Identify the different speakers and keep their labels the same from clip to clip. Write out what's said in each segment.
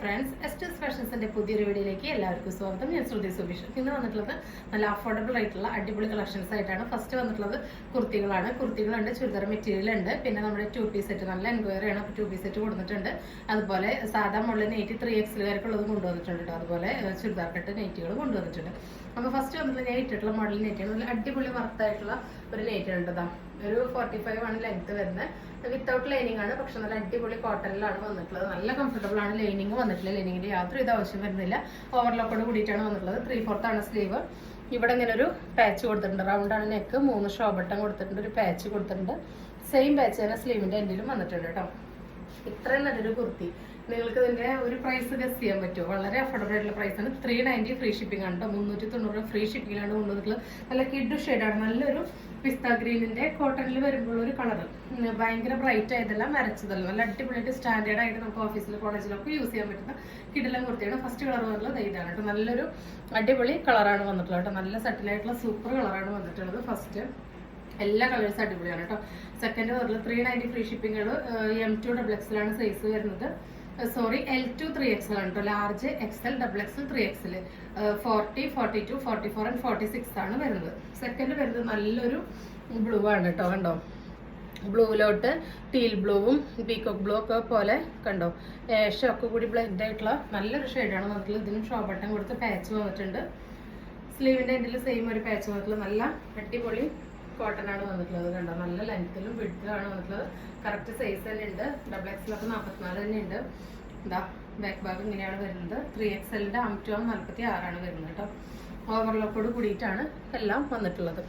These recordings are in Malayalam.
Speaker 1: ഫ്രണ്ട്സ്, എസ്റ്റേഴ്സ് ഫാഷൻസിന്റെ പുതിയൊരു വീഡിയോയിലേക്ക് എല്ലാവർക്കും സ്വാഗതം. ഞാൻ ശ്രുതി സുബീഷ്. ഇന്ന് വന്നിട്ടുള്ളത് നല്ല അഫോർഡബിൾ ആയിട്ടുള്ള അടിപൊളി കളക്ഷൻസ് ആയിട്ടാണ്. ഫസ്റ്റ് വന്നിട്ടുള്ളത് കുർത്തികളാണ്. കുർത്തികളുണ്ട്, ചുരിദാർ മെറ്റീരിയൽ ഉണ്ട്, പിന്നെ നമ്മുടെ 2 പീസ് സെറ്റ് നല്ല എൻക്വയറി ആണ്. 2 പീസ് സെറ്റ് കൊടുത്തിട്ടുണ്ട്. അതുപോലെ സാധാ മുകളിൽ 83XL വരെക്കുള്ളത് കൊണ്ടുവന്നിട്ടുണ്ട് കേട്ടോ. അതുപോലെ ചുരിദാർ കട്ട് നെയ്റ്റുകൾ കൊണ്ടുവന്നിട്ടുണ്ട്. അപ്പോൾ ഫസ്റ്റ് വന്നിട്ടുള്ള ഞാൻ ഇട്ടിട്ടുള്ള മോഡൽ നെയ്റ്റാണ്. നല്ല അടിപൊളി വർത്തായിട്ടുള്ള ഒരു നെയ്റ്റ് ഉണ്ട്. ഒരു 45 ആണ് ലെങ്ത് വരുന്നത്. വിത്തൗട്ട് ലൈനിങ് ആണ്, പക്ഷെ നല്ല അടിപൊളി കോട്ടണിലാണ് വന്നിട്ടുള്ളത്. നല്ല കംഫർട്ടബിൾ ആണ്. ലൈനിങ് വന്നിട്ടില്ല, ലൈനിങ്ങിന്റെ യാതൊരു ഇത് ആവശ്യം വരുന്നില്ല. ഓവർലോക്കോട് കൂടിയിട്ടാണ് വന്നിട്ടുള്ളത്. 3/4 ആണ് സ്ലീവ്. ഇവിടെ ഇങ്ങനെ ഒരു പാച്ച് കൊടുത്തിട്ടുണ്ട്. റൗണ്ട് ആണ് നെക്ക്. 3 ഷോ ബട്ടൺ കൊടുത്തിട്ടുണ്ട്. ഒരു പാച്ച് കൊടുത്തിട്ടുണ്ട്. സെയിം പാച്ച് തന്നെ സ്ലീവിന്റെ എൻഡിലും വന്നിട്ടുണ്ട് കേട്ടോ. ഇത്രയും നല്ലൊരു കുർത്തി. നിങ്ങൾക്ക് ഇതിന്റെ ഒരു പ്രൈസ് ഗസ് ചെയ്യാൻ പറ്റുമോ? വളരെ അഫോർഡബിൾ ആയിട്ടുള്ള പ്രൈസ് ആണ്. 390 ഫ്രീ ഷിപ്പിംഗ് ആണ് കേട്ടോ. 390 ഫ്രീ ഷിപ്പിംഗിലാണ് കൊണ്ടുവന്നിട്ടുള്ളത്. നല്ല കിഡ് ഷെയ്ഡാണ്. നല്ലൊരു പിസ്ത ഗ്രീനിന്റെ കോട്ടണിൽ വരുമ്പോൾ ഒരു കളർ ഭയങ്കര ബ്രൈറ്റ് ആയതല്ല, വരച്ചതല്ല. നല്ല അടിപൊളിയായിട്ട് സ്റ്റാൻഡേർഡ് ആയിട്ട് നമുക്ക് ഓഫീസിൽ കോളേജിലൊക്കെ യൂസ് ചെയ്യാൻ പറ്റുന്ന കിടിലം കുർത്തിയാണ്. ഫസ്റ്റ് കളർ വന്നിട്ടുള്ളത് ഇതാണ് കേട്ടോ. നല്ലൊരു അടിപൊളി കളറാണ് വന്നിട്ടുള്ളത് കേട്ടോ. നല്ല സെറ്റിലായിട്ടുള്ള സൂപ്പർ കളറാണ് വന്നിട്ടുള്ളത്. ഫസ്റ്റ് എല്ലാ കളേഴ്സും അടിപൊളിയാണ് കേട്ടോ. സെക്കൻഡ് പറഞ്ഞത് 390 ഫ്രീ ഷിപ്പിംഗ്. M2 XXL ആണ് സൈസ് വരുന്നത്. സോറി, L2 3XL ആണ് കേട്ടോ. Large XL XXL 3XL 40 42 44 and 46 ആണ് വരുന്നത്. സെക്കൻഡ് വരുന്നത് നല്ലൊരു ബ്ലൂ ആണ് കേട്ടോ. കണ്ടോ, ബ്ലൂവിലോട്ട് ടീൽ ബ്ലൂവും പീകോക്ക് ബ്ലൂ ഒക്കെ പോലെ കണ്ടോ, ഏഷൊക്കെ കൂടി ബ്ലെൻഡ് ആയിട്ടുള്ള നല്ലൊരു ഷെയ്ഡാണ് വന്നിട്ടുള്ളത്. ഇതിനും ഷോ ബട്ടൺ കൊടുത്ത് പാച്ച് വന്നിട്ടുണ്ട്. സ്ലീവിന്റെ എൻഡിൽ സെയിം ഒരു പാച്ച് വന്നിട്ടുള്ളത്. നല്ല അടിപൊളി കോട്ടൺ ആണ് വന്നിട്ടുള്ളത്. കണ്ടോ, നല്ല ലെങ്ത്തിലും വിഡ്ത്തിലാണ് വന്നിട്ടുള്ളത്. കറക്റ്റ് സൈസ് തന്നെ ഉണ്ട്. XXL 44 തന്നെ ഉണ്ട്. എന്താ ബാക്ക് ഭാഗം ഇങ്ങനെയാണ് വരുന്നത്. 3XLന്റെ M2 46 ആണ് വരുന്നത് കേട്ടോ. ഓവർലോക്കോട് കൂടിയിട്ടാണ് എല്ലാം വന്നിട്ടുള്ളത്.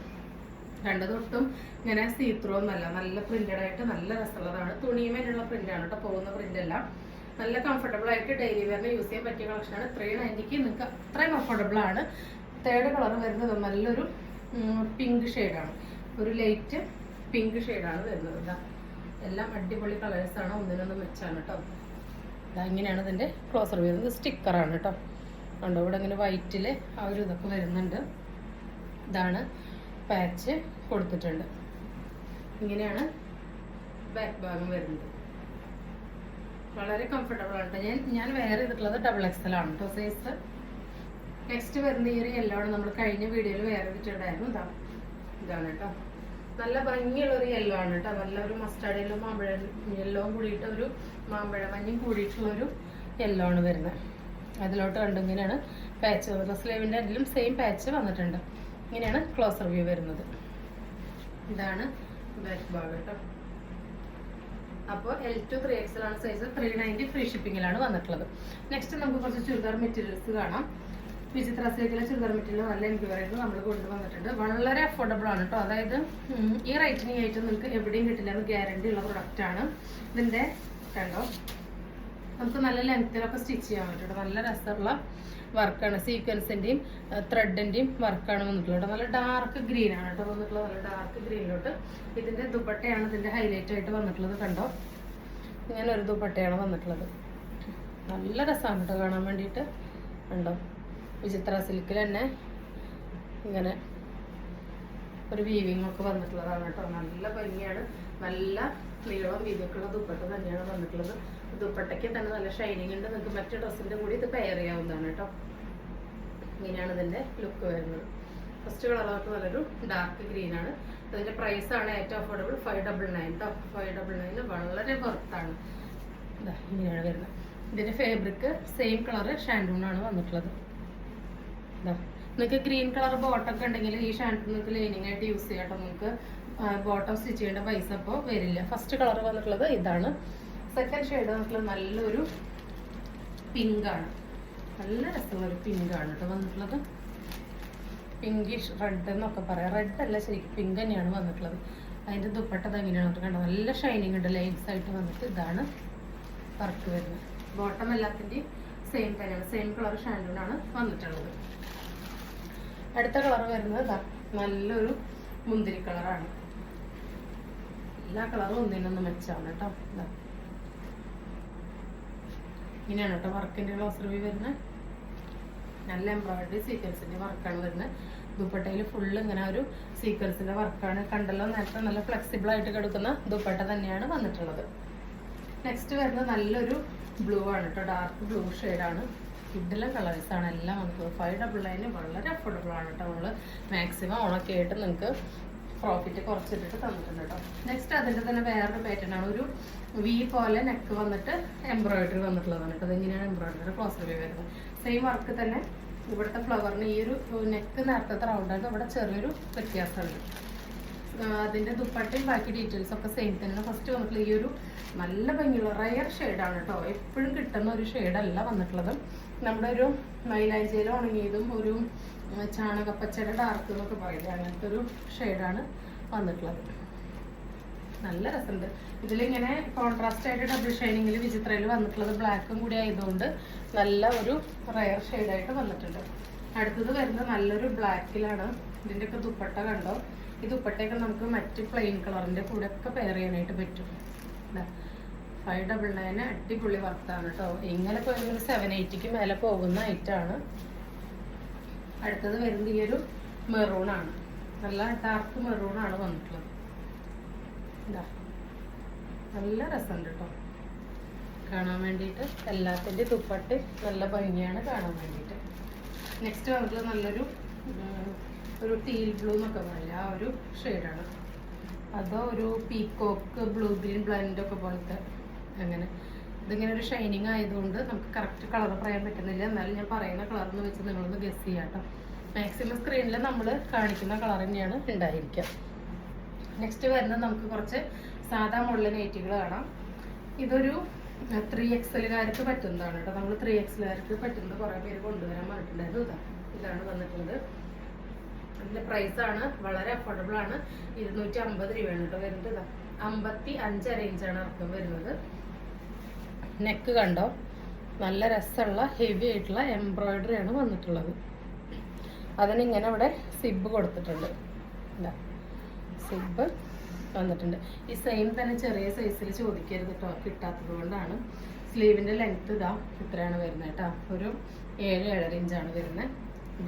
Speaker 1: രണ്ടതൊട്ടും ഇങ്ങനെ സീത്രോ ഒന്നല്ല, നല്ല പ്രിന്റഡ് ആയിട്ട് നല്ല രസമുള്ളതാണ്. തുണിയുമേലുള്ള പ്രിന്റാണ് കേട്ടോ, പോകുന്ന പ്രിന്റ് അല്ല. നല്ല കംഫർട്ടബിൾ ആയിട്ട് ഡെയിലി വെയറിന് യൂസ് ചെയ്യാൻ പറ്റിയ കളക്ഷനാണ്. 390 നിങ്ങൾക്ക് അത്രയും കംഫർട്ടബിൾ ആണ്. തേർഡ് കളർ വരുന്നത് നല്ലൊരു പിങ്ക് ഷെയ്ഡാണ്. ഒരു ലൈറ്റ് പിങ്ക് ഷെയ്ഡാണ് വരുന്നത്. ഇതാ എല്ലാം അടിപൊളി കളേഴ്സാണ്, ഒന്നിനൊന്നും വെച്ചാണ് കേട്ടോ. ഇതാ ഇങ്ങനെയാണ് ഇതിൻ്റെ ക്ലോസർ വരുന്നത്. സ്റ്റിക്കറാണ് കേട്ടോ. കണ്ടോ, ഇവിടെ ഇങ്ങനെ വൈറ്റിൽ ആ ഒരു ഇതൊക്കെ വരുന്നുണ്ട്. ഇതാണ് പാച്ച് കൊടുത്തിട്ടുണ്ട്. ഇങ്ങനെയാണ് ബാക്ക് ഭാഗം വരുന്നത്. വളരെ കംഫർട്ടബിൾ ആണ്. ഞാൻ വേറെ ചെയ്തിട്ടുള്ളത് XXL ആണ് കേട്ടോ സൈസ്. നെക്സ്റ്റ് വരുന്ന ഈ ഒരു യെല്ലോ ആണ്. നമ്മൾ കഴിഞ്ഞ വീഡിയോയിൽ വേറെ ഇട്ടിട്ടുണ്ടായിരുന്നു. ഇതാണ് കേട്ടോ. നല്ല ഭംഗിയുള്ള ഒരു യെല്ലോ ആണ് കേട്ടോ. നല്ലൊരു മസ്റ്റാർഡ് യെല്ലോ, മാമ്പഴ യെല്ലോവും കൂടിയിട്ട് ഒരു മാമ്പഴ മഞ്ഞയും കൂടിയിട്ടുള്ളൊരു യെല്ലോ ആണ് വരുന്നത്. അതിലോട്ട് കണ്ടു ഇങ്ങനെയാണ് പാച്ച് വന്നിട്ടുള്ളത്. സ്ലീവിൻ്റെ അതിലും സെയിം പാച്ച് വന്നിട്ടുണ്ട്. ഇങ്ങനെയാണ് ക്ലോസർ വ്യൂ വരുന്നത്. ഇതാണ് ബാക്ക് ഭാഗം കേട്ടോ. അപ്പോൾ L2 3XL ആണ് സൈസ്. 390 ഫ്രീ ഷിപ്പിങ്ങിലാണ് വന്നിട്ടുള്ളത്. നെക്സ്റ്റ് നമുക്ക് കുറച്ച് ചുരിദാർ മെറ്റീരിയൽസ് കാണാം. വിചിത്ര സിൽക്കിലെ ചുരിദാർ മെറ്റീരിയൽ നല്ല എൻക്വയറി നമ്മൾ കൊണ്ടുവന്നിട്ടുണ്ട്. വളരെ അഫോർഡബിൾ ആണ് കേട്ടോ. അതായത് ഈ റേറ്റിന് ആയിട്ട് നിങ്ങൾക്ക് എവിടെയും കിട്ടില്ല. അത് ഗ്യാരണ്ടി ഉള്ള പ്രൊഡക്റ്റ് ആണ്. ഇതിന്റെ കണ്ടോ, നമുക്ക് നല്ല ലെങ്ത്തിലൊക്കെ സ്റ്റിച്ച് ചെയ്യാൻ പറ്റും. നല്ല രസമുള്ള വർക്കാണ്. സീക്വൻസിന്റെയും ത്രെഡിന്റെയും വർക്കാണ് വന്നിട്ടുള്ളത്. നല്ല ഡാർക്ക് ഗ്രീൻ ആണ് കേട്ടോ വന്നിട്ടുള്ളത്. നല്ല ഡാർക്ക് ഗ്രീനിലോട്ട് ഇതിന്റെ ദുപ്പട്ടയാണ് ഇതിന്റെ ഹൈലൈറ്റ് ആയിട്ട് വന്നിട്ടുള്ളത്. കണ്ടോ, ഇങ്ങനെ ഒരു ദുപ്പട്ടയാണ് വന്നിട്ടുള്ളത്. നല്ല രസമാണ് കേട്ടോ കാണാൻ വേണ്ടിയിട്ട്. കണ്ടോ, വിചിത്ര സിൽക്കിൽ തന്നെ ഇങ്ങനെ ഒരു വീവിങ് ഒക്കെ വന്നിട്ടുള്ളതാണ് കേട്ടോ. നല്ല ഭംഗിയാണ്. നല്ല നീളം വീതിയൊക്കെയുള്ള ദുപ്പട്ട തന്നെയാണ് വന്നിട്ടുള്ളത്. ദുപ്പട്ടയ്ക്ക് തന്നെ നല്ല ഷൈനിങ് ഉണ്ട്. നിങ്ങൾക്ക് മറ്റു ഡ്രസ്സിന്റെ കൂടി ഇത് പെയർ ചെയ്യാവുന്നതാണ് കേട്ടോ. ഇങ്ങനെയാണ് ഇതിന്റെ ലുക്ക് വരുന്നത്. ഫസ്റ്റ് കളറൊക്കെ നല്ലൊരു ഡാർക്ക് ഗ്രീൻ ആണ്. അതിന്റെ പ്രൈസ് ആണ് ഏറ്റവും അഫോർഡബിൾ 599 കേട്ടോ. 599 വളരെ വർത്താണ്. ഇങ്ങനെയാണ് വരുന്നത്. ഇതിന്റെ ഫാബ്രിക് സെയിം കളർ ഷാൻഡൂൺ ആണ് വന്നിട്ടുള്ളത്. നിങ്ങൾക്ക് ഗ്രീൻ കളർ ബോട്ടൊക്കെ ഉണ്ടെങ്കിൽ ഈ ഷാൻഡൂൺ നിങ്ങൾക്ക് ലൈനിങ് ആയിട്ട് യൂസ് ചെയ്യാം കേട്ടോ. നിങ്ങൾക്ക് ബോട്ടം സ്റ്റിച്ച് ചെയ്യേണ്ട പൈസ അപ്പോൾ വരില്ല. ഫസ്റ്റ് കളർ വന്നിട്ടുള്ളത് ഇതാണ്. സെക്കൻഡ് ഷെയ്ഡ് വന്നിട്ടുള്ളത് നല്ലൊരു പിങ്ക് ആണ്. നല്ല രസമുള്ളൊരു പിങ്ക് ആണ് കേട്ടോ വന്നിട്ടുള്ളത്. പിങ്കിഷ് റെഡ് എന്നൊക്കെ പറയാം. റെഡ് അല്ല, ശരിക്കും പിങ്ക് തന്നെയാണ് വന്നിട്ടുള്ളത്. അതിൻ്റെ ദുപ്പട്ട എങ്ങനെയാണ് കണ്ടോ, നല്ല ഷൈനിങ് ഉണ്ട്. ലൈൻസ് ആയിട്ട് വന്നിട്ട് ഇതാണ് വർക്ക് വരുന്നത്. ബോട്ടം എല്ലാത്തിൻ്റെയും സെയിം തന്നെയാണ്. സെയിം കളർ ഷാൻഡൂൺ ആണ് വന്നിട്ടുള്ളത്. അടുത്ത കളർ വരുന്നത് നല്ലൊരു മുന്തിരി കളറാണ്. എല്ലാ കളറും ഒന്നിനൊന്ന് മെച്ചാണ് കേട്ടോ. ഇങ്ങനെയാണ് കേട്ടോ വർക്കിന്റെ ക്ലോസർ വ്യൂ വരുന്നത്. നല്ല എംബ്രോയിഡറി സീക്വൻസിന്റെ വർക്കാണ് വരുന്നത്. ദുപ്പട്ടയിൽ ഫുള്ള് ഇങ്ങനെ ഒരു സീക്വൻസിന്റെ വർക്കാണ്. കണ്ടല്ലോ നേരത്തെ നല്ല ഫ്ലെക്സിബിൾ ആയിട്ട് കിടക്കുന്ന ദുപ്പട്ട തന്നെയാണ് വന്നിട്ടുള്ളത്. നെക്സ്റ്റ് വരുന്നത് നല്ലൊരു ബ്ലൂ ആണ് കേട്ടോ, ഡാർക്ക് ബ്ലൂ ഷെയ്ഡാണ്. കിഡിലെ കളേഴ്സാണ് എല്ലാം നമുക്ക് 599 വളരെ അഫോർഡബിൾ ആണ് കേട്ടോ. നമ്മൾ മാക്സിമം ഓണൊക്കെ ആയിട്ട് നിങ്ങൾക്ക് പ്രോഫിറ്റ് കുറച്ചിട്ടിട്ട് തന്നിട്ടുണ്ട് കേട്ടോ. നെക്സ്റ്റ് അതിൻ്റെ തന്നെ വേറൊരു പാറ്റേൺ ആണ്. ഒരു വി പോലെ നെക്ക് വന്നിട്ട് എംബ്രോയിഡറി വന്നിട്ടുള്ളതാണ് കേട്ടോ. അതെങ്ങനെയാണ് എംബ്രോയിഡറി ക്ലോസ് വ്യൂ വരുന്നത്. സെയിം വർക്ക് തന്നെ ഇവിടുത്തെ ഫ്ലവറിന് ഈ ഒരു നെക്ക് നേരത്തെ റൗണ്ടാണ്, ഇവിടെ ചെറിയൊരു വ്യത്യാസമുണ്ട്. അതിൻ്റെ ദുപ്പട്ടയും ബാക്കി ഡീറ്റെയിൽസ് ഒക്കെ സെയിം തന്നെ. ഫസ്റ്റ് വന്നിട്ടുള്ള ഈ ഒരു നല്ല ഭംഗിയുള്ള റയർ ഷെയ്ഡാണ് കേട്ടോ. എപ്പോഴും കിട്ടുന്ന ഒരു ഷെയ്ഡല്ല വന്നിട്ടുള്ളത്. നമ്മുടെ ഒരു മൈലാഞ്ചിയിൽ ഉണങ്ങിയതും ഒരു ചാണകപ്പച്ചയുടെ ഡാർക്ക് എന്നൊക്കെ പറയില്ല, അങ്ങനത്തെ ഒരു ഷെയ്ഡാണ് വന്നിട്ടുള്ളത്. നല്ല രസമുണ്ട്. ഇതിലിങ്ങനെ കോൺട്രാസ്റ്റ് ആയിട്ട് ഡബിൾ ഷൈനിങ്ങിൽ വിചിത്രയിൽ വന്നിട്ടുള്ളത് ബ്ലാക്കും കൂടി ആയതുകൊണ്ട് നല്ല ഒരു റയർ ഷെയ്ഡായിട്ട് വന്നിട്ടുണ്ട്. അടുത്തത് വരുന്നത് നല്ലൊരു ബ്ലാക്കിലാണ്. ഇതിൻ്റെയൊക്കെ ദുപ്പട്ട കണ്ടോ, ഈ ദുപ്പട്ടയൊക്കെ നമുക്ക് മറ്റ് പ്ലെയിൻ കളറിൻ്റെ കൂടെ ഒക്കെ പെയർ ചെയ്യാനായിട്ട് പറ്റും. 599 അടിപൊളി വർത്താണ് കേട്ടോ. ഇങ്ങനെ പോയി 780 മേലെ പോകുന്ന ഐറ്റാണ്. അടുത്തത് വരുന്നത് ഈ ഒരു മെറൂണാണ്, നല്ല ഡാർക്ക് മെറൂണാണ് വന്നിട്ടുള്ളത്. ഇതാ നല്ല രസമുണ്ട് കേട്ടോ കാണാൻ വേണ്ടിയിട്ട്. എല്ലാത്തിൻ്റെ ദുപ്പട്ട് നല്ല ഭംഗിയാണ് കാണാൻ വേണ്ടിയിട്ട്. നെക്സ്റ്റ് വന്നിട്ടുള്ളത് നല്ലൊരു ഒരു ടീൽ ബ്ലൂ എന്നൊക്കെ പറയില്ല, ആ ഒരു ഷെയ്ഡാണ്. അതോ ഒരു പീക്കോക്ക് ബ്ലൂ ഗ്രീൻ ബ്ലെൻഡൊക്കെ പോലത്തെ അങ്ങനെ. ഇതിങ്ങനെ ഒരു ഷൈനിങ് ആയതുകൊണ്ട് നമുക്ക് കറക്റ്റ് കളർ പറയാൻ പറ്റുന്നില്ല. എന്നാലും ഞാൻ പറയുന്ന കളറെന്ന് വെച്ച് നിങ്ങളൊന്ന് ഗസ് ചെയ്യാം കേട്ടോ. മാക്സിമം സ്ക്രീനിൽ നമ്മൾ കാണിക്കുന്ന കളർ തന്നെയാണ് ഉണ്ടായിരിക്കുക. നെക്സ്റ്റ് വരുന്നത് നമുക്ക് കുറച്ച് സാധാ മോഡൽ നൈറ്റികൾ കാണാം. ഇതൊരു 3XLകാർക്ക് പറ്റുന്നതാണ് കേട്ടോ. നമ്മൾ 3XLകാർക്ക് പറ്റുന്നത് കുറേ പേര് കൊണ്ടുവരാൻ പറഞ്ഞിട്ടുണ്ടായിരുന്നു. ഇതാണ് വന്നിട്ടുള്ളത്. അതിൻ്റെ പ്രൈസാണ് വളരെ അഫോർഡബിൾ ആണ്. 250 രൂപയാണ് കേട്ടോ വരുന്നത്. 55 റേഞ്ചാണ് ഇറക്കം വരുന്നത്. നെക്ക് കണ്ടോ, നല്ല രസമുള്ള ഹെവി ആയിട്ടുള്ള എംബ്രോയിഡറി ആണ് വന്നിട്ടുള്ളത്. അതിനിങ്ങനെ ഇവിടെ സിബ് കൊടുത്തിട്ടുണ്ട്. സിബ് വന്നിട്ടുണ്ട്. ഈ സെയിം തന്നെ ചെറിയ സൈസിൽ ചോദിക്കരുത് കേട്ടോ, കിട്ടാത്തത് കൊണ്ടാണ്. സ്ലീവിൻ്റെ ലെങ്ത്ത് ഇതാ ഇത്രയാണ് വരുന്നത് കേട്ടോ. ഒരു 7-7.5 ഇഞ്ചാണ് വരുന്നത്.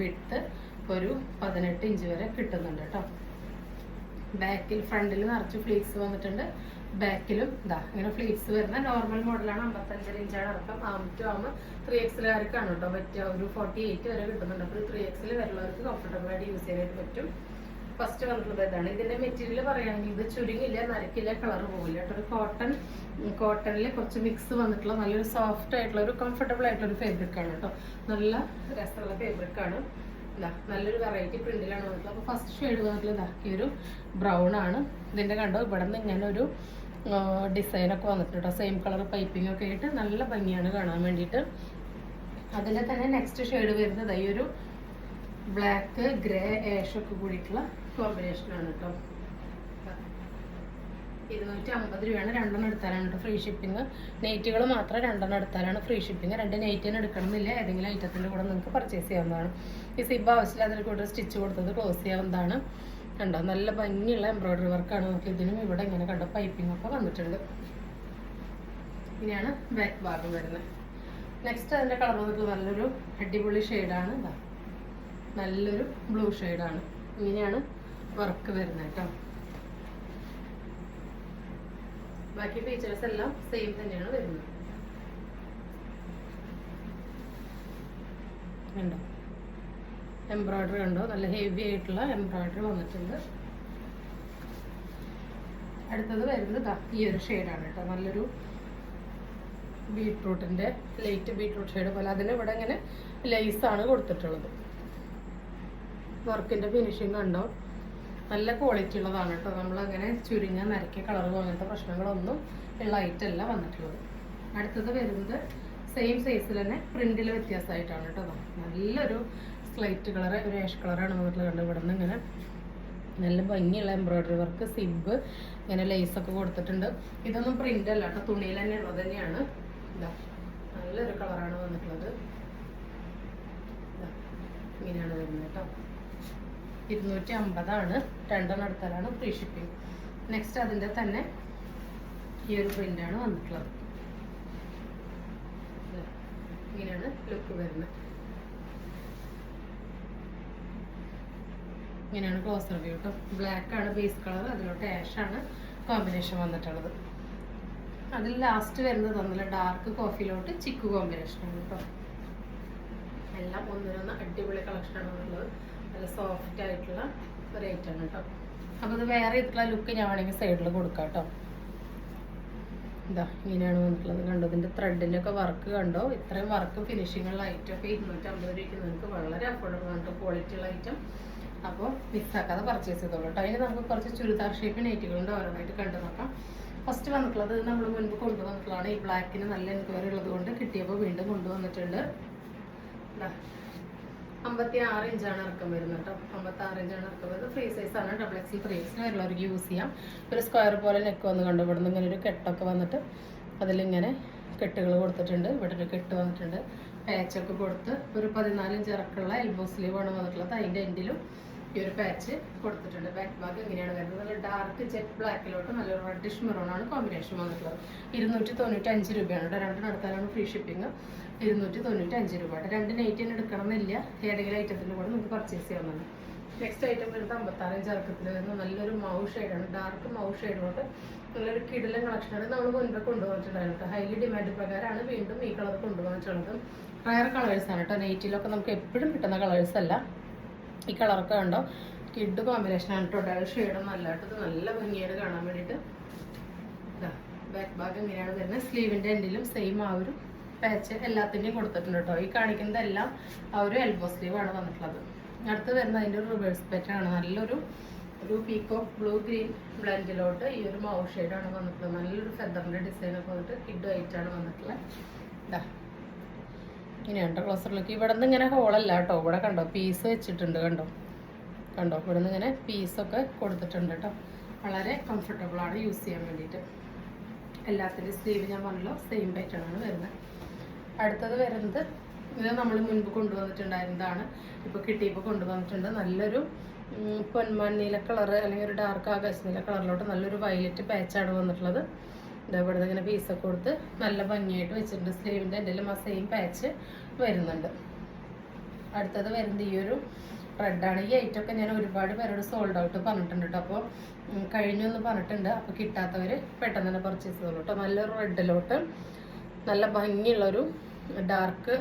Speaker 1: വിഡ്ത്ത് ഒരു 18 ഇഞ്ച് വരെ കിട്ടുന്നുണ്ട് കേട്ടോ. ബാക്കിൽ ഫ്രണ്ടിൽ നിറച്ച് ഫ്ലീറ്റ്സ് വന്നിട്ടുണ്ട്. ബാക്കിലും ഇതാ ഇങ്ങനെ ഫ്ലീറ്റ്സ് വരുന്ന നോർമൽ മോഡലാണ്. 55 ഇഞ്ചാണ് ഇറക്കം. ആകുമ്പോൾ 3XLകാർക്കാണ് കേട്ടോ പറ്റുക. ഒരു 48 വരെ കിട്ടുന്നുണ്ട്. അപ്പോൾ 3XL വരുന്നവർക്ക് കംഫർട്ടബിൾ ആയിട്ട് യൂസ് ചെയ്യാനായിട്ട് പറ്റും. ഫസ്റ്റ് വന്നിട്ടുള്ളത് ഇതാണ്. ഇതിന്റെ മെറ്റീരിയൽ പറയുകയാണെങ്കിൽ ഇത് ചുരുങ്ങില്ല, നരക്കില്ല, കളർ പോകില്ല കേട്ടോ. ഒരു കോട്ടണിൽ കുറച്ച് മിക്സ് വന്നിട്ടുള്ള നല്ലൊരു സോഫ്റ്റ് ആയിട്ടുള്ള ഒരു കംഫർട്ടബിൾ ആയിട്ടുള്ള ഒരു ഫാബ്രിക് ആണ് കേട്ടോ. നല്ല രസമുള്ള ഫാബ്രിക് ആണ്. നല്ലൊരു വെറൈറ്റി പ്രിന്റിലാണ് വന്നിട്ടുള്ളത്. അപ്പോൾ ഫസ്റ്റ് ഷെയ്ഡ് വന്നിട്ടുള്ളത് ഈ ഒരു ബ്രൗൺ ആണ്. ഇതിന്റെ കണ്ടോ ഇവിടെ നിന്ന് ഇങ്ങനെ ഒരു ഡിസൈനൊക്കെ വന്നിട്ടുണ്ട്. സെയിം കളർ പൈപ്പിംഗ് ഒക്കെ ആയിട്ട് നല്ല ഭംഗിയാണ് കാണാൻ വേണ്ടിയിട്ട്. അതിൻ്റെ തന്നെ നെക്സ്റ്റ് ഷെയ്ഡ് വരുന്നത് ഈ ഒരു ബ്ലാക്ക് ഗ്രേ ആഷ് ഒക്കെ കൂടിയിട്ടുള്ള കോമ്പിനേഷനാണ് കേട്ടോ. 250 രൂപയാണ്. 2 എടുത്താലാണ് കേട്ടോ ഫ്രീ ഷിപ്പിംഗ്. നെയ്റ്റുകൾ മാത്രം 2 എടുത്താലാണ് ഫ്രീ ഷിപ്പിംഗ്. 2 നെയ്റ്റിന് എടുക്കണമെന്നില്ല. ഏതെങ്കിലും ഐറ്റത്തിൻ്റെ കൂടെ നിങ്ങൾക്ക് പർച്ചേസ് ചെയ്യാവുന്നതാണ്. ഈ സിബ് ആവശ്യമില്ല, അതിൽ കൂടെ സ്റ്റിച്ച് കൊടുത്തത് ക്ലോസ് ചെയ്യാവുന്നതാണ്. കണ്ടോ നല്ല ഭംഗിയുള്ള എംബ്രോയിഡറി വർക്കാണ് നമുക്ക്. ഇതിനും ഇവിടെ ഇങ്ങനെ കണ്ടോ പൈപ്പിംഗ് ഒക്കെ വന്നിട്ടുണ്ട്. ഇങ്ങനെയാണ് ബാക്ക് ഭാഗം വരുന്നത്. നെക്സ്റ്റ് അതിൻ്റെ കളർ വന്നിട്ട് നല്ലൊരു അടിപൊളി ഷെയ്ഡാണ്. ഇതാ നല്ലൊരു ബ്ലൂ ഷെയ്ഡാണ്. ഇങ്ങനെയാണ് വർക്ക് വരുന്നത് കേട്ടോ. ബാക്കി ഫീച്ചേഴ്സ് എല്ലാം സെയിം തന്നെയാണ് വരുന്നത്. കണ്ടോ എംബ്രോയിഡറി ഉണ്ടോ, നല്ല ഹെവി ആയിട്ടുള്ള എംബ്രോയിഡറി വന്നിട്ടുണ്ട്. അടുത്തത് വരുന്നത് ഈ ഒരു ഷെയ്ഡാണ് കേട്ടോ. നല്ലൊരു ബീട്രൂട്ടിൻ്റെ ലൈറ്റ് ബീട്രൂട്ട് ഷെയ്ഡ് പോലെ. അതിന് ഇവിടെ ഇങ്ങനെ ലേസാണ് കൊടുത്തിട്ടുള്ളത്. വർക്കിൻ്റെ ഫിനിഷിങ് കണ്ടോ, നല്ല ക്വാളിറ്റി ഉള്ളതാണ് കേട്ടോ. നമ്മളങ്ങനെ ചുരുങ്ങ നരക്കിയ കളർ അങ്ങനത്തെ പ്രശ്നങ്ങളൊന്നും ഉള്ള ഐറ്റമല്ല വന്നിട്ടുള്ളത്. അടുത്തത് വരുന്നത് സെയിം സൈസിൽ തന്നെ പ്രിന്റിൽ വ്യത്യാസമായിട്ടാണ് കേട്ടോ. നല്ലൊരു സ്ലൈറ്റ് കളർ, ഒരു ആഷ് കളറാണ് വന്നിട്ടുള്ളത്. കണ്ടോ ഇവിടെ നിന്ന് ഇങ്ങനെ നല്ല ഭംഗിയുള്ള എംബ്രോയിഡറി വർക്ക്, സിബ് ഇങ്ങനെ ലേസൊക്കെ കൊടുത്തിട്ടുണ്ട്. ഇതൊന്നും പ്രിന്റ് അല്ല കേട്ടോ, തുണിയിൽ തന്നെ ഉള്ളത് തന്നെയാണ്. ഇതാ നല്ലൊരു കളറാണ് വന്നിട്ടുള്ളത്. ഇങ്ങനെയാണ് വരുന്നത് കേട്ടോ. 250 2 എടുത്താലാണ് ഫ്രീ ഷിപ്പിംഗ്. നെക്സ്റ്റ് അതിൻ്റെ തന്നെ ഈ ഒരു പ്രിന്റാണ് വന്നിട്ടുള്ളത്. ഇങ്ങനെയാണ് ലുക്ക് വരുന്നത്. ഇങ്ങനെയാണ് ക്ലോസർ വ്യൂ കേട്ടോ. ബ്ലാക്ക് ആണ് ബേസ് കളർ, അതിലോട്ട് ആഷ് ആണ് കോമ്പിനേഷൻ വന്നിട്ടുള്ളത്. അതിൽ ലാസ്റ്റ് വരുന്നത് നല്ല ഡാർക്ക് കോഫിയിലോട്ട് ചിക്കു കോമ്പിനേഷനാണ് കേട്ടോ. എല്ലാം ഒന്നിനൊന്ന് അടിപൊളി കളക്ഷനാണ് എന്നുള്ളത്. നല്ല സോഫ്റ്റ് ആയിട്ടുള്ള ഒരു ഐറ്റമാണ് കേട്ടോ. അപ്പോൾ ഇത് വേറെ ഇതിലുള്ള ലുക്ക് ഞാൻ വേണമെങ്കിൽ സൈഡിൽ കൊടുക്കാം കേട്ടോ. ഇതാ ഇങ്ങനെയാണ് വന്നിട്ടുള്ളത്. കണ്ടോ, ഇതിൻ്റെ ത്രെഡിൻ്റെ ഒക്കെ വർക്ക് കണ്ടോ. ഇത്രയും വർക്ക് ഫിനിഷിങ്ങുള്ള ഐറ്റം ഒക്കെ 250 രൂപയ്ക്ക് നിങ്ങൾക്ക് വളരെ അഫോർഡബിൾ ആണ് കേട്ടോ. ക്വാളിറ്റി ഉള്ള ഐറ്റം. അപ്പോൾ മിസ്സാക്കാതെ പർച്ചേസ് ചെയ്തോളൂ കേട്ടോ. അതിന് നമുക്ക് കുറച്ച് ചുരിദാർ ഷേപ്പ് നൈറ്റുകളുണ്ട്, ഓരോന്നായിട്ട് കണ്ടു നോക്കാം. ഫസ്റ്റ് വന്നിട്ടുള്ളത് നമ്മൾ മുൻപ് കൊണ്ടുവന്നിട്ടുള്ളതാണ്. ഈ ബ്ലാക്കിന് നല്ല എൻക്വയറി ഉള്ളത് കൊണ്ട് കിട്ടിയപ്പോൾ വീണ്ടും കൊണ്ടുവന്നിട്ടുണ്ട്. 56 ഇഞ്ചാണ് ഇറക്കം വരുന്നത് കേട്ടോ. 56 ഇഞ്ചാണ് ഇറക്കം വരുന്നത്. ഫ്രീ സൈസാണ്. XXL 3X വരുന്നവർക്ക് യൂസ് ചെയ്യാം. ഒരു സ്ക്വയർ പോലെ നെക്ക് വന്ന് കണ്ടു. ഇവിടുന്ന് ഇങ്ങനെ ഒരു കെട്ടൊക്കെ വന്നിട്ട് അതിലിങ്ങനെ കെട്ടുകൾ കൊടുത്തിട്ടുണ്ട്. ഇവിടെ ഒരു കെട്ട് വന്നിട്ടുണ്ട്. പാച്ചൊക്കെ കൊടുത്ത് ഒരു 14 ഇഞ്ച് ഇറക്കമുള്ള എൽബോ സ്ലീവാണ് വന്നിട്ടുള്ളത്. അതിൻ്റെ എൻഡിലും ഈ ഒരു പാച്ച് കൊടുത്തിട്ടുണ്ട്. ബാക്ക് ഭാഗം ഇങ്ങനെയാണ് വരുന്നത്. നല്ല ഡാർക്ക് ജെറ്റ് ബ്ലാക്കിലോട്ട് നല്ലൊരു റെഡിഷ് മെറൂണാണ് കോമ്പിനേഷൻ വന്നിട്ടുള്ളത്. 295 രൂപയാണ് കേട്ടോ. 2 നടത്താനാണ് ഫ്രീ ഷിപ്പിംഗ്. 295 രൂപ. 2 നൈറ്റ് തന്നെ എടുക്കണം എന്നില്ല. ഏതെങ്കിലും ഐറ്റത്തിൻ്റെ കൂടെ നമുക്ക് പർച്ചേസ് ചെയ്യാവുന്നതാണ്. നെക്സ്റ്റ് ഐറ്റം വരുന്നത് 56 ഇഞ്ച് ഇറക്കത്തിൽ വരുന്ന നല്ലൊരു മൗ ഷെയ്ഡാണ്. ഡാർക്ക് മൗ ഷെയ്ഡിലോട്ട് നല്ലൊരു കിടിലൻ കളക്ഷനാണ്. നമ്മൾ മുൻപ് കൊണ്ടുവന്നിട്ടുണ്ടായിരുന്നു കേട്ടോ. ഹൈലി ഡിമാൻഡ് പ്രകാരമാണ് വീണ്ടും ഈ കളർ കൊണ്ടുവന്നിട്ടുള്ളത്. റയർ കളേഴ്സാണ് കേട്ടോ. നൈറ്റിലൊക്കെ നമുക്ക് എപ്പോഴും കിട്ടുന്ന കളേഴ്സ് അല്ല. ഈ കളറൊക്കെ കണ്ടോ, കിഡ് കോമ്പിനേഷനാണ് കേട്ടോ. ഡൽ ഷെയ്ഡൊന്നും അല്ലാട്ടത്. നല്ല ഭംഗിയായിട്ട് കാണാൻ വേണ്ടിയിട്ട്. ബാക്ക് ഭാഗം ഇങ്ങനെയാണ് വരുന്നത്. സ്ലീവിൻ്റെ എൻഡിലും സെയിം ആ ഒരു പാച്ച് എല്ലാത്തിൻ്റെയും കൊടുത്തിട്ടുണ്ട് കേട്ടോ. ഈ കാണിക്കുന്നതെല്ലാം ആ ഒരു എൽബോ സ്ലീവാണ് വന്നിട്ടുള്ളത്. അടുത്ത് വരുന്നത് അതിൻ്റെ ഒരു റിവേഴ്സ് പാറ്റാണ്. നല്ലൊരു പീക്കോക്ക് ബ്ലൂ ഗ്രീൻ ബ്ലെൻഡിലോട്ട് ഈ ഒരു മൗ ഷെയ്ഡാണ് വന്നിട്ടുള്ളത്. നല്ലൊരു ഫെദറിൻ്റെ ഡിസൈനൊക്കെ വന്നിട്ട് കിഡ് വൈറ്റാണ് വന്നിട്ടുള്ളത്. ഇതാ ഇങ്ങനെയാണ് ക്ലോസറിലേക്ക്. ഇവിടെ നിന്ന് ഇങ്ങനെ ഹോളല്ല കേട്ടോ. ഇവിടെ കണ്ടോ പീസ് വെച്ചിട്ടുണ്ട്. കണ്ടോ ഇവിടെ നിന്ന് ഇങ്ങനെ പീസൊക്കെ കൊടുത്തിട്ടുണ്ട് കേട്ടോ. വളരെ കംഫർട്ടബിളാണ് യൂസ് ചെയ്യാൻ വേണ്ടിയിട്ട്. എല്ലാത്തിൻ്റെയും സ്ലീവ് ഞാൻ പറഞ്ഞല്ലോ സെയിം പാറ്റേണാണ് വരുന്നത്. അടുത്തത് വരുന്നത് ഇത് നമ്മൾ മുൻപ് കൊണ്ടുവന്നിട്ടുണ്ടായിരുന്നതാണ്. ഇപ്പോൾ കിട്ടിയപ്പോൾ കൊണ്ടുവന്നിട്ടുണ്ട്. നല്ലൊരു പൊന്മണ്ണീല കളറ് അല്ലെങ്കിൽ ഒരു ഡാർക്ക് ആകാശ നീല കളറിലോട്ട് നല്ലൊരു വയലറ്റ് പാച്ചാണ് വന്നിട്ടുള്ളത്. ഇവിടെ ഇങ്ങനെ പീസൊക്കെ കൊടുത്ത് നല്ല ഭംഗിയായിട്ട് വെച്ചിട്ടുണ്ട്. സ്ലീവിൻ്റെ എന്തെങ്കിലും ആ സെയിം പാച്ച് വരുന്നുണ്ട്. അടുത്തത് വരുന്നത് ഈ ഒരു റെഡാണ്. ഈ ഐറ്റമൊക്കെ ഞാൻ ഒരുപാട് പേരോട് സോൾഡ് ഔട്ട് പറഞ്ഞിട്ടുണ്ട് കേട്ടോ. അപ്പോൾ കഴിഞ്ഞൊന്ന് പറഞ്ഞിട്ടുണ്ട്. അപ്പോൾ കിട്ടാത്തവർ പെട്ടെന്ന് തന്നെ പർച്ചേസ് ചെയ്തോളൂ കേട്ടോ. നല്ലൊരു റെഡിലോട്ട് നല്ല ഭംഗിയുള്ളൊരു ഡാർക്ക്